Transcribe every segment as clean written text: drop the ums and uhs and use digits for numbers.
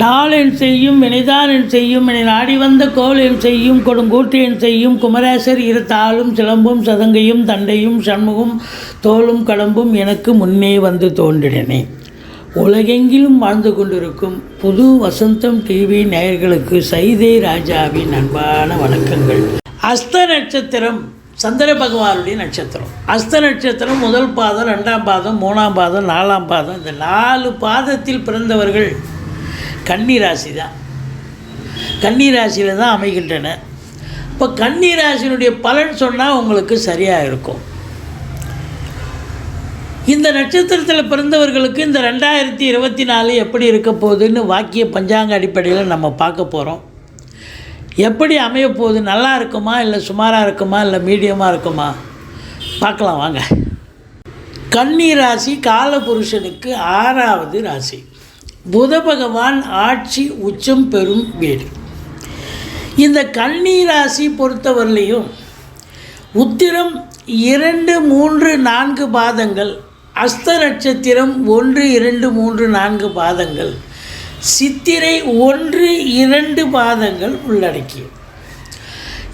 நாளென் செய்யும் வினைதானென் செய்யும் என நாடி வந்த கோளென் செய்யும் கொடுங்கூற்றென் செய்யும் குமரேசர் இரு தாளும் சிலம்பும் சதங்கையும் தண்டையும் சண்முகம் தோளும் கடம்பும் எனக்கு முன்னே வந்து தோன்றினனே. உலகெங்கிலும் வாழ்ந்து கொண்டிருக்கும் புது வசந்தம் டிவி நேயர்களுக்கு சைதை ராஜாவின் அன்பான வணக்கங்கள். அஸ்த நட்சத்திரம் சந்திர பகவானுடைய நட்சத்திரம். அஸ்த நட்சத்திரம் முதல் பாதம், ரெண்டாம் பாதம், மூணாம் பாதம், நாலாம் பாதம். இந்த 4 பாதத்தில் பிறந்தவர்கள் கன்னிராசி தான். கன்னிராசியில் தான் அமைகின்றன. இப்போ கன்னிராசினுடைய பலன் சொன்னால் உங்களுக்கு சரியாக இருக்கும். இந்த நட்சத்திரத்தில் பிறந்தவர்களுக்கு இந்த 2024 எப்படி இருக்க போகுதுன்னு வாக்கிய பஞ்சாங்க அடிப்படையில் நம்ம பார்க்க போகிறோம். எப்படி அமைய போகுது, நல்லா இருக்குமா இல்லை சுமாராக இருக்குமா இல்லை மீடியமாக இருக்குமா பார்க்கலாம் வாங்க. கன்னி ராசி காலபுருஷனுக்கு 6வது ராசி. புத பகவான் ஆட்சி உச்சம் பெறும் வீடு. இந்த கன்னி ராசி பொறுத்தவரையிலையும் உத்திரம் 2, 3, 4 பாதங்கள், அஸ்த நட்சத்திரம் 1, 2, 3, 4 பாதங்கள், சித்திரை 1, 2 பாதங்கள் உள்ளடக்கிய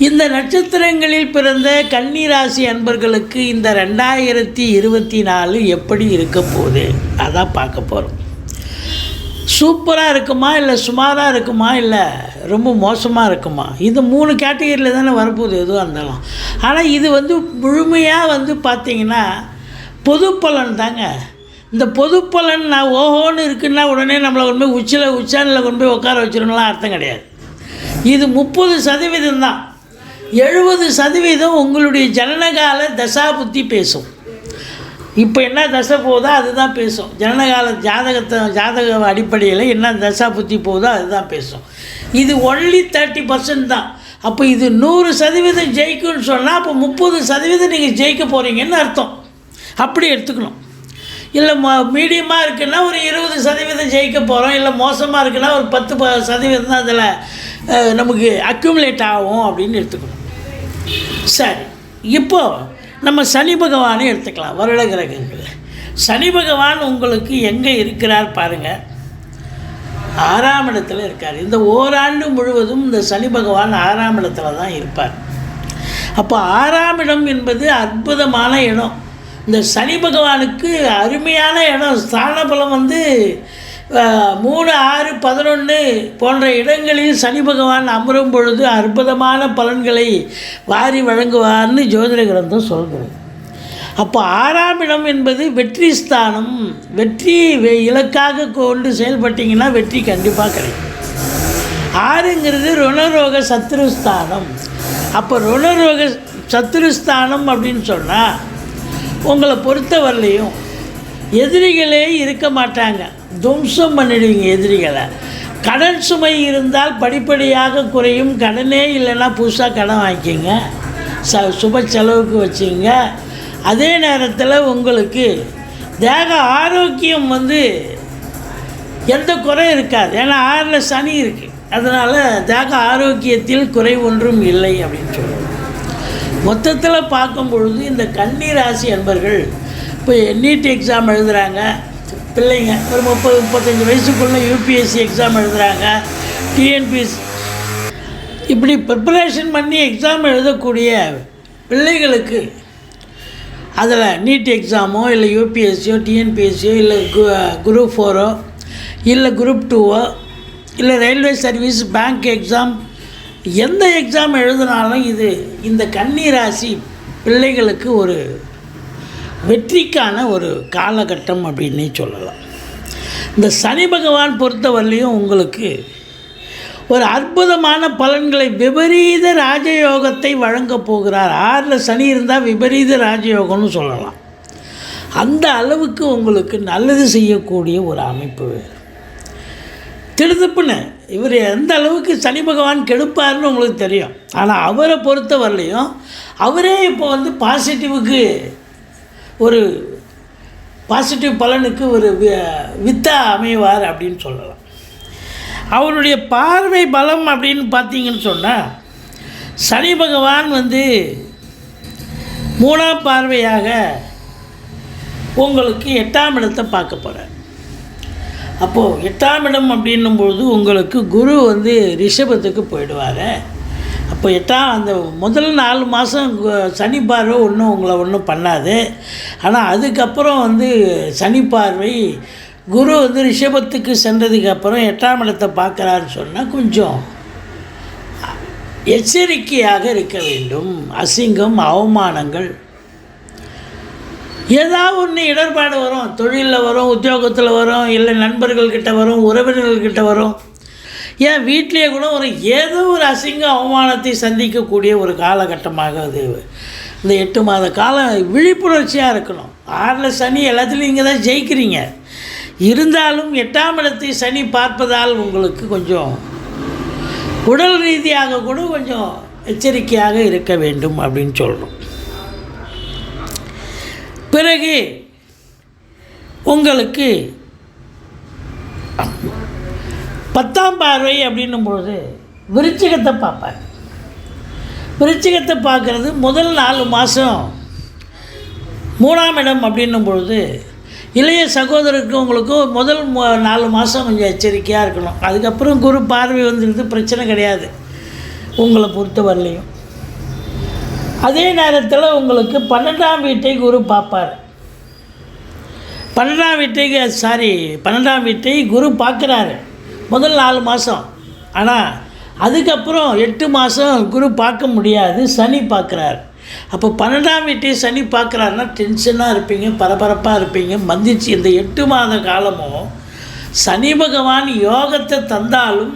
இந்த நட்சத்திரங்களில் பிறந்த கன்னி ராசி அன்பர்களுக்கு இந்த 2024 எப்படி இருக்க போகுது அதான் பார்க்க போகிறோம். சூப்பராக இருக்குமா இல்லை சுமாராக இருக்குமா இல்லை ரொம்ப மோசமாக இருக்குமா, இது 3 கேட்டகரியில் தானே வரப்போகுது எதுவாக இருந்தாலும். ஆனால் இது முழுமையாக பார்த்திங்கன்னா பொது பலன் தாங்க. இந்த பொது பலன் நான் ஓஹோன்னு இருக்குன்னா உடனே நம்மளை கொண்டு போய் உச்சானில் கொண்டு போய் உட்கார வச்சிடணும்லாம் அர்த்தம் கிடையாது. இது 30% தான். 70% உங்களுடைய ஜனனகால தசா புத்தி பேசும். இப்போ என்ன தசை போகுதோ அதுதான் பேசும். ஜனனகால ஜாதக அடிப்படையில் என்ன தசா புத்தி போகுதோ அதுதான் பேசும். இது ஒன்லி 30% தான். அப்போ இது 100% ஜெயிக்கும்னு சொன்னால் அப்போ 30% நீங்கள் ஜெயிக்க போகிறீங்கன்னு அர்த்தம். அப்படி எடுத்துக்கணும். இல்லை மீடியமாக இருக்குன்னா ஒரு 20% ஜெயிக்க போகிறோம், இல்லை மோசமாக இருக்குன்னா ஒரு 10% தான் அதில் நமக்கு அக்யூமுலேட் ஆகும் அப்படின்னு எடுத்துக்கணும். சரி, இப்போது நம்ம சனி பகவானை எடுத்துக்கலாம். வருட கிரகங்கள் சனி பகவான் உங்களுக்கு எங்கே இருக்கிறார் பாருங்கள். 6ஆம் இடத்துல இருக்கார். இந்த ஓராண்டு முழுவதும் இந்த சனி பகவான் 6ஆம் இடத்துல தான் இருப்பார். அப்போ 6ஆம் இடம் என்பது அற்புதமான இடம். இந்த சனி பகவானுக்கு அருமையான இடம். ஸ்தான பலம் 3, 6, 11 போன்ற இடங்களில் சனி பகவான் அமரும் பொழுது அற்புதமான பலன்களை வாரி வழங்குவார்னு ஜோதிட கிரந்தம் சொல்கிறது. அப்போ 6ஆம் இடம் என்பது வெற்றி ஸ்தானம். வெற்றி இலக்காக கொண்டு செயல்பட்டிங்கன்னா வெற்றி கண்டிப்பாக கிடைக்கும். 6ங்கிறது ருணரோக சத்ருஸ்தானம். அப்போ ருணரோக சத்ருஸ்தானம் அப்படின்னு சொன்னால் உங்களை பொறுத்தவரையிலையும் எதிரிகளே இருக்க மாட்டாங்க, துவம்சம் பண்ணிடுவீங்க எதிரிகளை. கடன் சுமை இருந்தால் படிப்படியாக குறையும். கடனே இல்லைன்னா புதுசாக கடன் வாங்கிக்கிங்க, சுப செலவுக்கு வச்சுங்க. அதே நேரத்தில் உங்களுக்கு தேக ஆரோக்கியம் எந்த குறை இருக்காது. ஏன்னா 6ல் சனி இருக்குது. அதனால் தேக ஆரோக்கியத்தில் குறை ஒன்றும் இல்லை அப்படின்னு சொல்லுவோம். மொத்தத்தில் பார்க்கும் பொழுது இந்த கன்னி ராசி அன்பர்கள் இப்போ நீட் எக்ஸாம் எழுதுகிறாங்க பிள்ளைங்க, ஒரு 30-35 வயசுக்குள்ளே யூபிஎஸ்சி எக்ஸாம் எழுதுகிறாங்க, டிஎன்பிஎஸ்சி இப்படி ப்ரிப்பரேஷன் பண்ணி எக்ஸாம் எழுதக்கூடிய பிள்ளைகளுக்கு அதில் நீட் எக்ஸாமோ இல்லை யூபிஎஸ்சியோ டிஎன்பிஎஸ்சியோ இல்லை குரூப் 4ஓ இல்லை குரூப் 2ஓ இல்லை ரயில்வே சர்வீஸ், பேங்க் எக்ஸாம், எந்த எக்ஸாம் எழுதினாலும் இந்த கன்னி ராசி பிள்ளைகளுக்கு ஒரு வெற்றிக்கான ஒரு காலகட்டம் அப்படின்னே சொல்லலாம். இந்த சனி பகவான் பொறுத்தவரையிலையும் உங்களுக்கு ஒரு அற்புதமான பலன்களை, விபரீத ராஜயோகத்தை வழங்கப் போகிறார். 6ல் சனி இருந்தால் விபரீத ராஜயோகம்னு சொல்லலாம். அந்த அளவுக்கு உங்களுக்கு நல்லது செய்யக்கூடிய ஒரு அமைப்பு. திடுதுப்புன்னு இவர் எந்த அளவுக்கு சனி பகவான் கெடுப்பார்னு உங்களுக்கு தெரியும். ஆனால் அவரை பொறுத்த வரலையும் அவரே இப்போ பாசிட்டிவுக்கு ஒரு பாசிட்டிவ் பலனுக்கு ஒரு வித்தா அமைவார் அப்படின்னு சொல்லலாம். அவருடைய பார்வை பலம் அப்படின்னு பார்த்தீங்கன்னு சொன்னால் சனி பகவான் 3ஆம் பார்வையாக உங்களுக்கு 8ஆம் இடத்தை பார்க்க போகிறார். அப்போது 8ஆம் இடம் அப்படின்னும்பொழுது உங்களுக்கு குரு வந்து ரிஷபத்துக்கு போயிடுவார். அப்போ அந்த முதல் 4 மாதம் சனி பார்வை உங்களை ஒன்றும் பண்ணாது. ஆனால் அதுக்கப்புறம் வந்து சனி பார்வை குரு வந்து ரிஷபத்துக்கு சென்றதுக்கப்புறம் 8ஆம் இடத்தை பார்க்குறாருன்னு சொன்னால் கொஞ்சம் எச்சரிக்கையாக இருக்க வேண்டும். அசிங்கம், அவமானங்கள், ஏதாவது ஒன்று இடர்பாடு வரும். தொழிலில் வரும், உத்தியோகத்தில் வரும், இல்லை நண்பர்கள்கிட்ட வரும், உறவினர்கள்கிட்ட வரும், ஏன் வீட்டிலேயே கூட ஏதோ ஒரு அசிங்க அவமானத்தை சந்திக்கக்கூடிய ஒரு காலகட்டமாக அது. இந்த 8 மாத காலம் விழிப்புணர்ச்சியாக இருக்கணும். 6ல் சனி எல்லாத்துலேயும் இங்கே தான் ஜெயிக்கிறீங்க. இருந்தாலும் 8ஆம் இடத்தை சனி பார்ப்பதால் உங்களுக்கு கொஞ்சம் உடல் ரீதியாக கூட கொஞ்சம் எச்சரிக்கையாக இருக்க வேண்டும் அப்படின்னு சொல்கிறோம். பிறகு உங்களுக்கு 10ஆம் பார்வை அப்படின்னும்பொழுது விருச்சிகத்தை பார்ப்பார். விருச்சிகத்தை பார்க்குறது முதல் 4 மாதம் 3ஆம் இடம் அப்படின்னும் பொழுது இளைய சகோதரருக்கு உங்களுக்கு முதல் 4 மாதம் கொஞ்சம் எச்சரிக்கையாக இருக்கணும். அதுக்கப்புறம் குரு பார்வை வந்துடுது, பிரச்சனை கிடையாது உங்களை பொறுத்த வரலையும். அதே நேரத்தில் உங்களுக்கு 12ஆம் வீட்டை குரு பார்ப்பார். 12ஆம் வீட்டை குரு பார்க்குறாரு முதல் 4 மாதம். ஆனால் அதுக்கப்புறம் 8 மாதம் குரு பார்க்க முடியாது, சனி பார்க்குறாரு. அப்போ 12ஆம் வீட்டை சனி பார்க்குறாருன்னா டென்ஷனாக இருப்பீங்க, பரபரப்பாக இருப்பீங்க. மந்திச்சு இந்த 8 மாத காலமும் சனி பகவான் யோகத்தை தந்தாலும்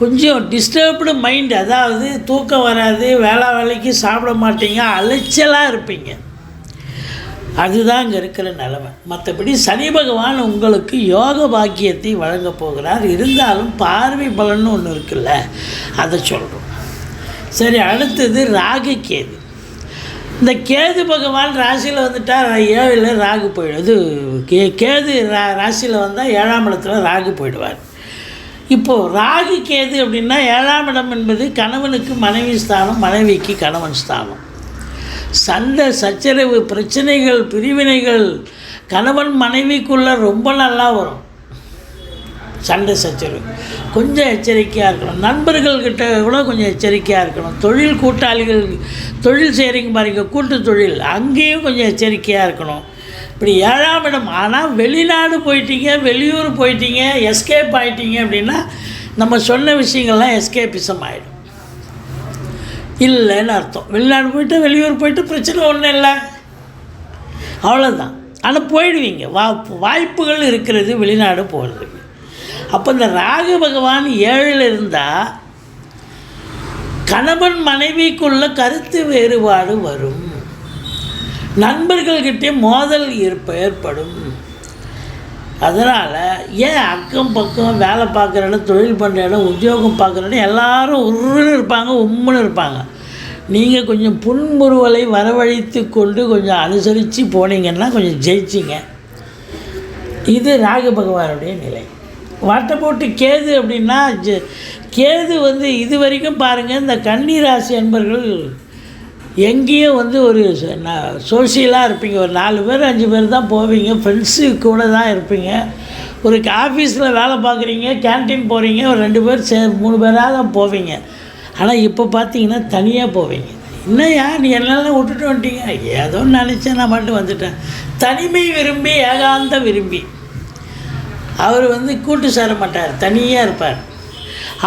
கொஞ்சம் டிஸ்டர்ப்டு மைண்ட், அதாவது தூக்கம் வராது, வேலைக்கு சாப்பிட மாட்டீங்க, அலைச்சலாக இருப்பீங்க. அதுதான் இங்கே இருக்கிற நிலைமை. மற்றபடி சனி பகவான் உங்களுக்கு யோக பாக்கியத்தை வழங்கப் போகிறார். இருந்தாலும் பார்வை பலன்னு ஒன்று இருக்குல்ல, அதை சொல்கிறோம். சரி, அடுத்தது ராகு கேது. இந்த கேது பகவான் ராசியில் வந்துட்டால் 7ல் ராகு போயிடும். இது கேது ராசியில் வந்தால் 7ஆம் இடத்துல ராகு போயிடுவார். இப்போது ராகு கேது அப்படின்னா 7ஆம் இடம் என்பது கணவனுக்கு மனைவி ஸ்தானம், மனைவிக்கு கணவன் ஸ்தானம். சண்டை சச்சரவு, பிரச்சனைகள், பிரிவினைகள் கணவன் மனைவிக்குள்ளே ரொம்ப நல்லா வரும். சண்டை சச்சரவு கொஞ்சம் எச்சரிக்கையாக இருக்கணும். நண்பர்கள்கிட்ட கூட கொஞ்சம் எச்சரிக்கையாக இருக்கணும். தொழில் கூட்டாளிகள், தொழில் செய்கிறீங்க பாருங்க, கூட்டு தொழில், அங்கேயும் கொஞ்சம் எச்சரிக்கையாக இருக்கணும். இப்படி 7ஆம் இடம். ஆனால் வெளிநாடு போயிட்டீங்க, வெளியூர் போயிட்டீங்க, எஸ்கேப் ஆகிட்டீங்க அப்படின்னா நம்ம சொன்ன விஷயங்கள்லாம் எஸ்கேப்பிசம் ஆகிடும் இல்லைன்னு அர்த்தம். வெளிநாடு போய்ட்டு வெளியூர் போய்ட்டு பிரச்சனை ஒன்றும் இல்லை, அவ்வளோதான். ஆனால் போயிடுவீங்க, வாய்ப்புகள் இருக்கிறது வெளிநாடு போகிறதுக்கு. அப்போ இந்த ராகு பகவான் 7ல் இருந்தால் கணவன் மனைவிக்குள்ள கருத்து வேறுபாடு வரும், நண்பர்கள்கிட்டே மோதல் ஏற்படும். அதனால் ஏன் அக்கம் பக்கம் வேலை பார்க்குற இடம், தொழில் பண்ணுற இடம், உத்தியோகம் பார்க்குற இடம் எல்லோரும் உருன்னு இருப்பாங்க, உம்முன்னு இருப்பாங்க. நீங்கள் கொஞ்சம் புன்முறுவலை வரவழைத்து கொண்டு கொஞ்சம் அனுசரித்து போனீங்கன்னா கொஞ்சம் ஜெயிச்சிங்க. இது ராகு பகவானுடைய நிலை. வாட்டை போட்டு கேது அப்படின்னா கேது வந்து இது வரைக்கும் பாருங்கள், இந்த கன்னி ராசி அன்பர்கள் எங்கேயும் வந்து ஒரு சோஷியலாக இருப்பீங்க. ஒரு 4 பேர் 5 பேர் தான் போவீங்க, ஃப்ரெண்ட்ஸு கூட தான் இருப்பீங்க. ஒரு ஆஃபீஸில் வேலை பார்க்குறீங்க, கேன்டீன் போகிறீங்க, ஒரு 2 பேர் 3 பேராக தான் போவீங்க. ஆனால் இப்போ பார்த்தீங்கன்னா தனியாக போவீங்க. என்னையா நீ என்னெல்லாம் விட்டுட்டு வந்துட்டீங்க? ஏதோ நினச்சேன், நான் மட்டும் வந்துட்டேன். தனிமை விரும்பி, ஏகாந்த விரும்பி. அவர் வந்து கூட்டு சேர மாட்டார், தனியாக இருப்பார்.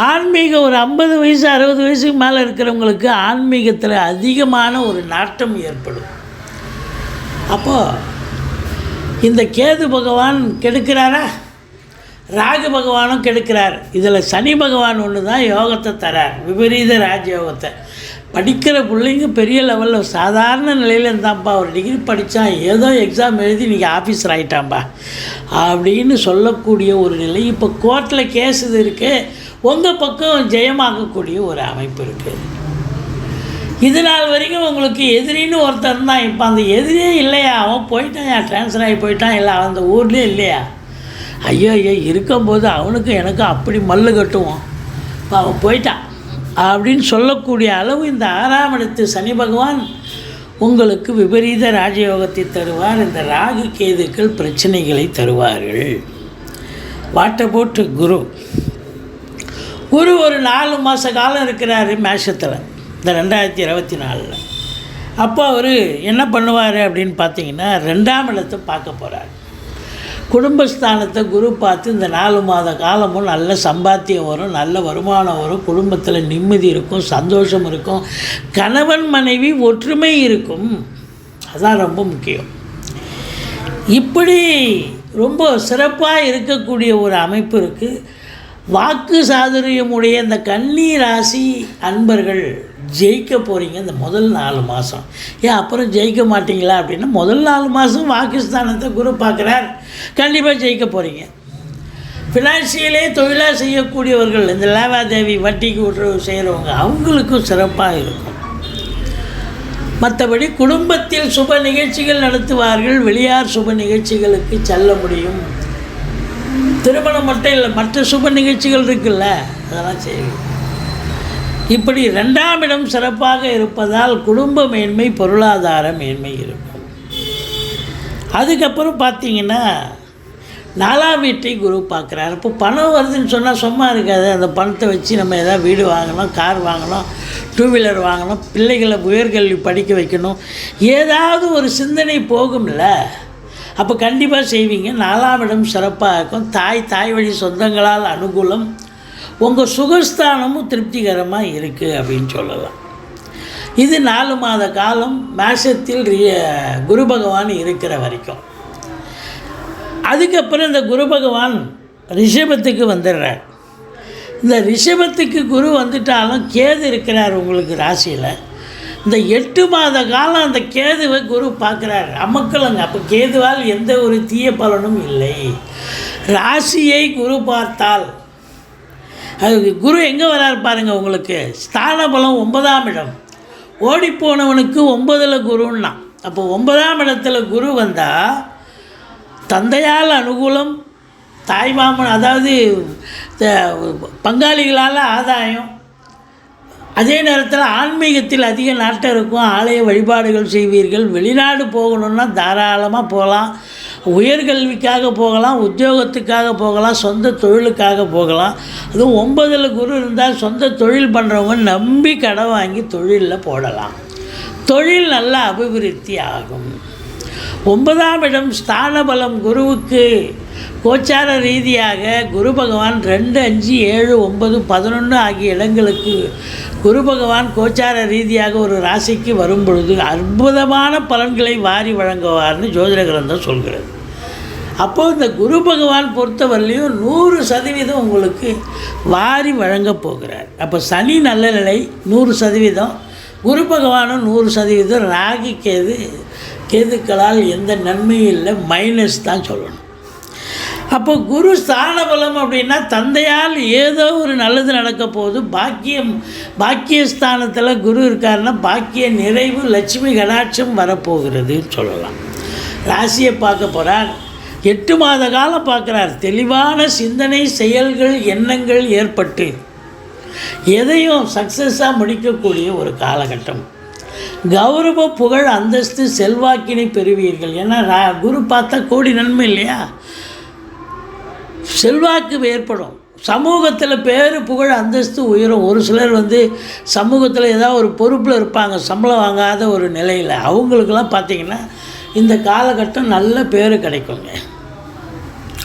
ஆன்மீகம் ஒரு 50 வயசு 60 வயசுக்கு மேலே இருக்கிறவங்களுக்கு ஆன்மீகத்தில் அதிகமான ஒரு நாட்டம் ஏற்படும். அப்போது இந்த கேது பகவான் கெடுக்கிறாரா, ராகு பகவானும் கெடுக்கிறார். இதில் சனி பகவான் ஒன்று தான் யோகத்தை தரார், விபரீத ராஜயோகத்தை. படிக்கிற பிள்ளைங்க பெரிய லெவலில் சாதாரண நிலையில் இருந்தான்ப்பா, ஒரு டிகிரி படித்தான், ஏதோ எக்ஸாம் எழுதி இன்றைக்கி ஆஃபீஸர் ஆகிட்டான்ப்பா அப்படின்னு சொல்லக்கூடிய ஒரு நிலை. இப்போ கோர்ட்டில் கேஸ் இது இருக்குது, உங்கள் பக்கம் ஜெயமாகக்கூடிய ஒரு அமைப்பு இருக்குது. இது நாள் வரைக்கும் உங்களுக்கு எதிரின்னு ஒருத்தர் தான், இப்போ அந்த எதிரியே இல்லையா, அவன் போயிட்டான், ட்ரான்ஸ்ஃபர் ஆகி போயிட்டான், இல்லை அவன் அந்த ஊர்லேயே இல்லையா, ஐயோ இருக்கும்போது அவனுக்கு எனக்கு அப்படி மல்லு கட்டுவோம், இப்போ அவன் போயிட்டான் அப்படின்னு சொல்லக்கூடிய அளவு இந்த 6ஆம் இடத்து சனி பகவான் உங்களுக்கு விபரீத ராஜயோகத்தை தருவார். இந்த ராகு கேதுக்கள் பிரச்சனைகளை தருவார்கள். வாட் அபவுட் குரு? குரு ஒரு 4 மாத காலம் இருக்கிறார் மேஷத்தில் இந்த 2024. அப்போ அவர் என்ன பண்ணுவார் அப்படின்னு பார்த்தீங்கன்னா 2ஆம் இடத்தை பார்க்க போகிறார். குடும்பஸ்தானத்தை குரு பார்த்து இந்த 4 மாத காலமும் நல்ல சம்பாத்தியம் வரும், நல்ல வருமானம் வரும், குடும்பத்தில் நிம்மதி இருக்கும், சந்தோஷம் இருக்கும், கணவன் மனைவி ஒற்றுமை இருக்கும். அதுதான் ரொம்ப முக்கியம். இப்படி ரொம்ப சிறப்பாக இருக்கக்கூடிய ஒரு அமைப்பு இருக்குது. வாக்கு சாதுரியமுடைய இந்த கன்னி ராசி அன்பர்கள் ஜெயிக்க போகிறீங்க இந்த முதல் 4 மாதம். ஏன் அப்புறம் ஜெயிக்க மாட்டிங்களா அப்படின்னா, முதல் 4 மாதம் வாக்குஸ்தானத்தை குரு பார்க்குறார், கண்டிப்பாக ஜெயிக்க போகிறீங்க. ஃபினான்சியலே தொழிலாக செய்யக்கூடியவர்கள், இந்த லேவாதேவி வட்டிக்கு விட்டுறவு செய்கிறவங்க, அவங்களுக்கும் சிறப்பாக இருக்கும். மற்றபடி குடும்பத்தில் சுப நிகழ்ச்சிகள் நடத்துவார்கள், வெளியார் சுப நிகழ்ச்சிகளுக்கு செல்ல முடியும். திருமணம் மட்டும் இல்லை, மற்ற சுப நிகழ்ச்சிகள் இருக்குல்ல, அதெல்லாம் செய்யும். இப்படி 2ஆம் இடம் சிறப்பாக இருப்பதால் குடும்ப மேன்மை, பொருளாதார மேன்மை இருக்கும். அதுக்கப்புறம் பார்த்திங்கன்னா 4ஆம் வீட்டை குரு பார்க்குறாரு. இப்போ பணம் வருதுன்னு சொன்னால் சும்மா இருக்காது. அந்த பணத்தை வச்சு நம்ம எதாவது வீடு வாங்கணும், கார் வாங்கணும், 2 வீலர் வாங்கணும், பிள்ளைகளை உயர்கல்வி படிக்க வைக்கணும், ஏதாவது ஒரு சிந்தனை போகும்ல. அப்போ கண்டிப்பாக செய்வீங்க. 4ஆம் இடம் சிறப்பாக இருக்கும். தாய் வழி சொந்தங்களால் அனுகூலம், உங்கள் சுகஸ்தானமும் திருப்திகரமாக இருக்குது அப்படின்னு சொல்லலாம். இது 4 மாத காலம் மேஷத்தில் குரு பகவான் இருக்கிற வரைக்கும். அதுக்கப்புறம் இந்த குரு பகவான் ரிஷபத்துக்கு வந்துடுறார். இந்த ரிஷபத்துக்கு குரு வந்துட்டாலும் கேது இருக்கிறார் உங்களுக்கு ராசியில். இந்த 8 மாத காலம் அந்த கேதுவை குரு பார்க்குறார், அமக்கலங்க. அப்போ கேதுவால் எந்த ஒரு தீய பலனும் இல்லை. ராசியை குரு பார்த்தால் அது குரு எங்கே வரார் பாருங்கள், உங்களுக்கு ஸ்தான பலம் 9ஆம் இடம். ஓடிப்போனவனுக்கு 9ல் குருன்னா, அப்போ 9ஆம் இடத்துல குரு வந்தால் தந்தையால் அனுகூலம், தாய்மாமன் அதாவது பங்காளிகளால் ஆதாயம், அதே நேரத்தில் ஆன்மீகத்தில் அதிக நாட்டம் இருக்கும், ஆலய வழிபாடுகள் செய்வீர்கள். வெளிநாடு போகணுன்னா தாராளமாக போகலாம், உயர்கல்விக்காக போகலாம், உத்தியோகத்துக்காக போகலாம், சொந்த தொழிலுக்காக போகலாம். அதுவும் 9ல் குரு இருந்தால் சொந்த தொழில் பண்ணுறவங்க நம்பி கடன் வாங்கி தொழிலில் போடலாம், தொழில் நல்லா அபிவிருத்தி ஆகும். 9ஆம் இடம் ஸ்தான பலம் குருவுக்கு கோச்சார ரீதியாக குரு பகவான் 2, 5, 7, 9, 11 ஆகிய இடங்களுக்கு குரு பகவான் கோச்சார ரீதியாக ஒரு ராசிக்கு வரும் பொழுது அற்புதமான பலன்களை வாரி வழங்குவார்னு ஜோதிட கிரந்தம் சொல்கிறது. அப்போது இந்த குரு பகவான் பொறுத்தவரையிலையும் 100% உங்களுக்கு வாரி வழங்கப் போகிறார். அப்போ சனி நல்ல நிலை 100%, குரு பகவானும் 100%, ராகி கேதுக்களால் எந்த நன்மையும் இல்லை, மைனஸ் தான் சொல்லணும். அப்போ குரு ஸ்தான பலம் அப்படின்னா தந்தையால் ஏதோ ஒரு நல்லது நடக்க போகுது. பாக்கியஸ்தானத்தில் குரு இருக்காருன்னா பாக்கிய நிறைவு, லட்சுமி கடாட்சம் வரப்போகிறதுன்னு சொல்லலாம். ராசியை பார்க்க போகிறார், 8 மாத காலம் பார்க்குறார். தெளிவான சிந்தனை, செயல்கள், எண்ணங்கள் ஏற்பட்டு எதையும் சக்ஸஸாக முடிக்கக்கூடிய ஒரு காலகட்டம். கௌரவ, புகழ், அந்தஸ்து, செல்வாக்கினை பெறுவீர்கள். ஏன்னா குரு பார்த்தா கோடி நன்மை இல்லையா, செல்வாக்கு ஏற்படும். சமூகத்தில் பேர், புகழ், அந்தஸ்து உயரும். ஒரு சிலர் சமூகத்தில் ஏதாவது ஒரு பொறுப்பில் இருப்பாங்க, சம்பளம் வாங்காத ஒரு நிலையில். அவங்களுக்கெல்லாம் பார்த்திங்கன்னா இந்த காலகட்டம் நல்ல பேர் கிடைக்குங்க.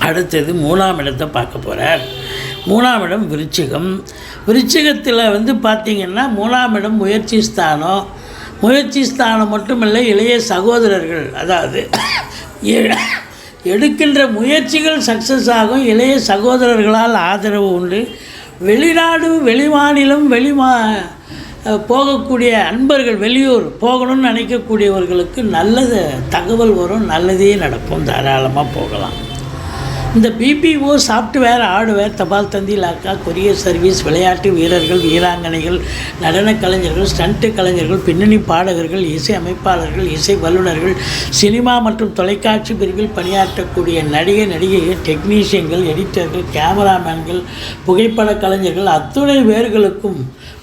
அடுத்தது 3ஆம் இடத்தை பார்க்க போகிறார். 3ஆம் இடம் விருச்சிகம். விருச்சிகத்தில் பார்த்திங்கன்னா 3ஆம் இடம் முயற்சி ஸ்தானம். முயற்சி ஸ்தானம் மட்டுமில்லை, இளைய சகோதரர்கள், அதாவது எடுக்கின்ற முயற்சிகள் சக்ஸஸ் ஆகும். இளைய சகோதரர்களால் ஆதரவு உண்டு. வெளிநாடு, வெளிமாநிலம், போகக்கூடிய அன்பர்கள், வெளியூர் போகணும்னு நினைக்கக்கூடியவர்களுக்கு நல்ல தகவல் வரும், நல்லதே நடக்கும், தாராளமாக போகலாம். இந்த பிபிஓ, சாஃப்ட்வேர், ஹார்ட்வேர், தபால் தந்தி, லாக்கா, கொரியர் சர்வீஸ், விளையாட்டு வீரர்கள், வீராங்கனைகள், நடன கலைஞர்கள், ஸ்டண்ட்டு கலைஞர்கள், பின்னணி பாடகர்கள், இசை அமைப்பாளர்கள், இசை வல்லுநர்கள், சினிமா மற்றும் தொலைக்காட்சி பிரிவில் பணியாற்றக்கூடிய நடிகைகள், டெக்னீஷியன்கள், எடிட்டர்கள், கேமராமேன்கள், புகைப்பட கலைஞர்கள், அத்துணை பேர்களுக்கும்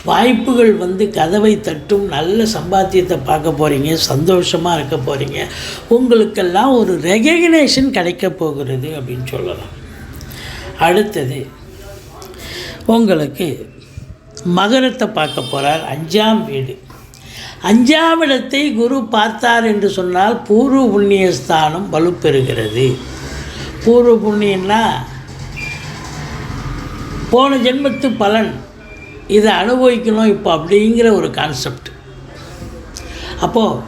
வாய்ப்புகள் கதவை தட்டும். நல்ல சம்பாத்தியத்தை பார்க்க போகிறீங்க, சந்தோஷமாக இருக்க போகிறீங்க. உங்களுக்கெல்லாம் ஒரு ரெகக்னேஷன் கிடைக்க போகிறது அப்படின்னு சொல்லலாம். அடுத்தது உங்களுக்கு மகரத்தை பார்க்க போகிறார். 5ஆம் வீடு. 5ஆம் இடத்தை குரு பார்த்தார் என்று சொன்னால் பூர்வ புண்ணியஸ்தானம் வலுப்பெறுகிறது. பூர்வ புண்ணியம்னா போன ஜென்மத்து பலன், இதை அனுபவிக்கணும் இப்போ அப்படிங்கிற ஒரு கான்செப்ட். அப்போது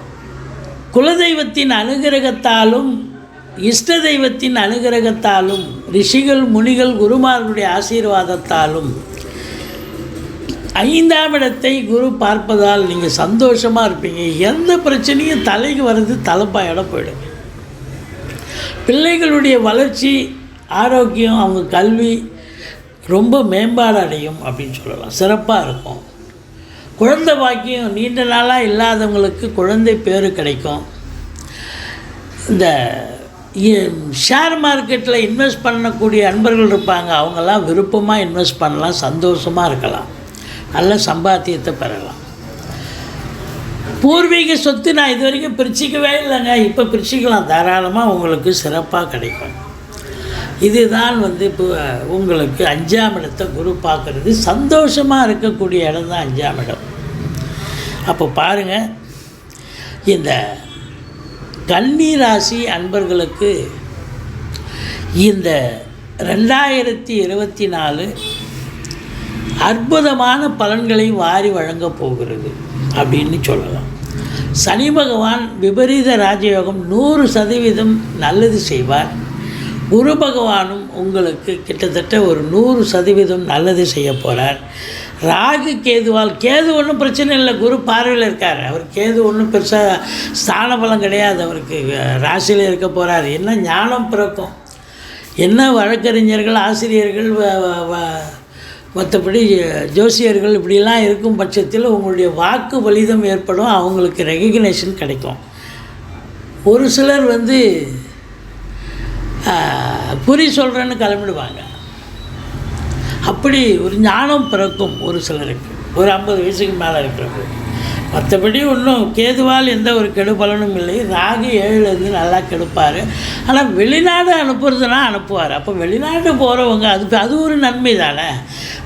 குலதெய்வத்தின் அனுகிரகத்தாலும் இஷ்ட தெய்வத்தின் அனுகிரகத்தாலும் ரிஷிகள் முனிகள் குருமார்களுடைய ஆசீர்வாதத்தாலும் 5ஆம் இடத்தை குரு பார்ப்பதால் நீங்கள் சந்தோஷமாக இருப்பீங்க. எந்த பிரச்சனையும் தலைக்கு வர்றது தலைப்பாயோட போயிடுங்க. பிள்ளைகளுடைய வளர்ச்சி, ஆரோக்கியம், அவங்க கல்வி ரொம்ப மேம்பாடு அடையும் அப்படின்னு சொல்லலாம். சிறப்பாக இருக்கும். குழந்தை பாக்கியம் நீண்ட நாளாக இல்லாதவங்களுக்கு குழந்தை பேர் கிடைக்கும். இந்த ஷேர் மார்க்கெட்டில் இன்வெஸ்ட் பண்ணக்கூடிய அன்பர்கள் இருப்பாங்க. அவங்கெல்லாம் விருப்பமாக இன்வெஸ்ட் பண்ணலாம், சந்தோஷமாக இருக்கலாம், நல்ல சம்பாத்தியத்தை பெறலாம். பூர்வீக சொத்து நான் இது வரைக்கும் பிரிச்சிக்கவே இல்லைங்க, இப்போ பிரிச்சிக்கலாம், தாராளமாக உங்களுக்கு சிறப்பாக கிடைக்கும். இதுதான் இப்போ உங்களுக்கு 5ஆம் இடத்தை குரு பார்க்குறது. சந்தோஷமாக இருக்கக்கூடிய இடம் தான் 5ஆம் இடம். அப்போ பாருங்கள், இந்த கன்னி ராசி அன்பர்களுக்கு இந்த 2024 அற்புதமான பலன்களை வாரி வழங்கப் போகிறது அப்படின்னு சொல்லலாம். சனி பகவான் விபரீத ராஜயோகம் 100% நல்லது செய்வார். குரு பகவானும் உங்களுக்கு கிட்டத்தட்ட ஒரு 100% நல்லது செய்ய போகிறார். ராகு கேதுவால், கேது ஒன்றும் பிரச்சனை இல்லை, குரு பார்வையில் இருக்கார். அவர் கேது ஒன்றும் பெருசாக ஸ்தான பலம் கிடையாது, அவருக்கு ராசியில் இருக்க போகிறார். என்ன ஞானம் பிறக்கும், என்ன வழக்கறிஞர்கள், ஆசிரியர்கள், மற்றபடி ஜோசியர்கள் இப்படிலாம் இருக்கும் பட்சத்தில் உங்களுடைய வாக்கு பலிதம் ஏற்படும், அவங்களுக்கு ரெகக்னேஷன் கிடைக்கும். ஒரு சிலர் குறி சொல்கிறேன்னு கிளம்பிடுவாங்க. அப்படி ஒரு ஞானம் பிறக்கும் ஒரு சிலருக்கு, ஒரு 50 வயசுக்கு மேலே இருக்கிறவங்க. மற்றபடி ஒன்றும் கேதுவால் எந்த ஒரு கெடு பலனும் இல்லை. ராகு 7லேருந்து நல்லா கெடுப்பார். ஆனால் வெளிநாடு அனுப்புறதுனா அனுப்புவார். அப்போ வெளிநாடு போகிறவங்க அது ஒரு நன்மை தானே.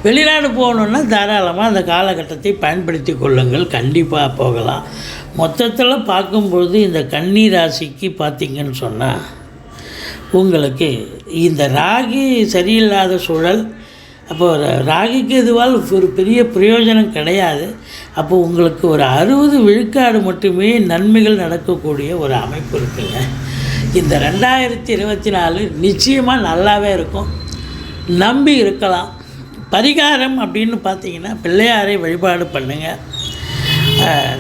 வெளிநாடு போகணுன்னா தாராளமாக அந்த காலகட்டத்தை பயன்படுத்தி கொள்ளுங்கள், கண்டிப்பாக போகலாம். மொத்தத்தில் பார்க்கும்பொழுது இந்த கன்னி ராசிக்கு பார்த்திங்கன்னு சொன்னால் உங்களுக்கு இந்த ராகு சரியில்லாத சூழல். அப்போது ராகுக்கு இதுவால் ஒரு பெரிய பிரயோஜனம் கிடையாது. அப்போ உங்களுக்கு ஒரு 60 விழுக்காடு மட்டுமே நன்மைகள் நடக்கக்கூடிய ஒரு அமைப்பு இருக்குங்க. இந்த 2024 நிச்சயமாக நல்லாவே இருக்கும், நம்பி இருக்கலாம். பரிகாரம் அப்படின்னு பார்த்தீங்கன்னா பிள்ளையாரை வழிபாடு பண்ணுங்கள்,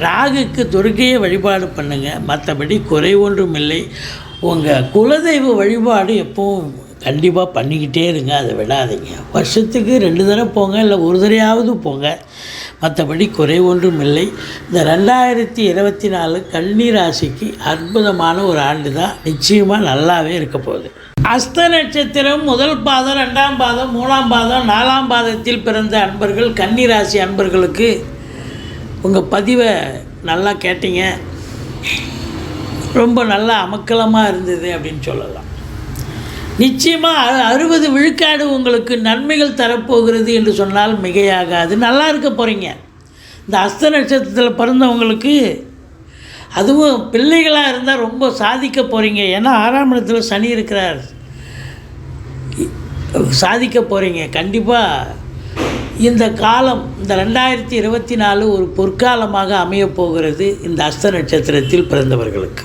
ராகுக்கு துர்க்கையை வழிபாடு பண்ணுங்கள். மற்றபடி குறை ஒன்றும் இல்லை. உங்கள் குலதெய்வ வழிபாடு எப்போவும் கண்டிப்பாக பண்ணிக்கிட்டே இருங்க, அதை விடாதீங்க. வருஷத்துக்கு 2 தடவை போங்க, இல்லை ஒரு தடவையாவது போங்க. மற்றபடி குறை ஒன்றும் இல்லை. இந்த 2024 கன்னி ராசிக்கு அற்புதமான ஒரு ஆண்டு தான், நிச்சயமாக நல்லாவே இருக்க போகுது. அஸ்த நட்சத்திரம் 1 பாதம், 2ஆம் பாதம், 3ஆம் பாதம், 4ஆம் பாதத்தில் பிறந்த அன்பர்கள், கன்னி ராசி அன்பர்களுக்கு உங்கள் பதிவை நல்லா கேட்டீங்க, ரொம்ப நல்லா அமக்கலமாக இருந்தது அப்படின்னு சொல்லலாம். நிச்சயமாக 60 விழுக்காடு உங்களுக்கு நன்மைகள் தரப்போகிறது என்று சொன்னால் மிகையாகாது. நல்லா இருக்க போகிறீங்க. இந்த அஸ்த நட்சத்திரத்தில் பிறந்தவங்களுக்கு, அதுவும் பிள்ளைகளாக இருந்தால் ரொம்ப சாதிக்க போகிறீங்க. ஏன்னா 6ஆம் இடத்துல சனி இருக்கிறார், சாதிக்க போகிறீங்க கண்டிப்பாக. இந்த காலம், இந்த 2024 ஒரு பொற்காலமாக அமையப் போகிறது இந்த அஸ்த நட்சத்திரத்தில் பிறந்தவர்களுக்கு.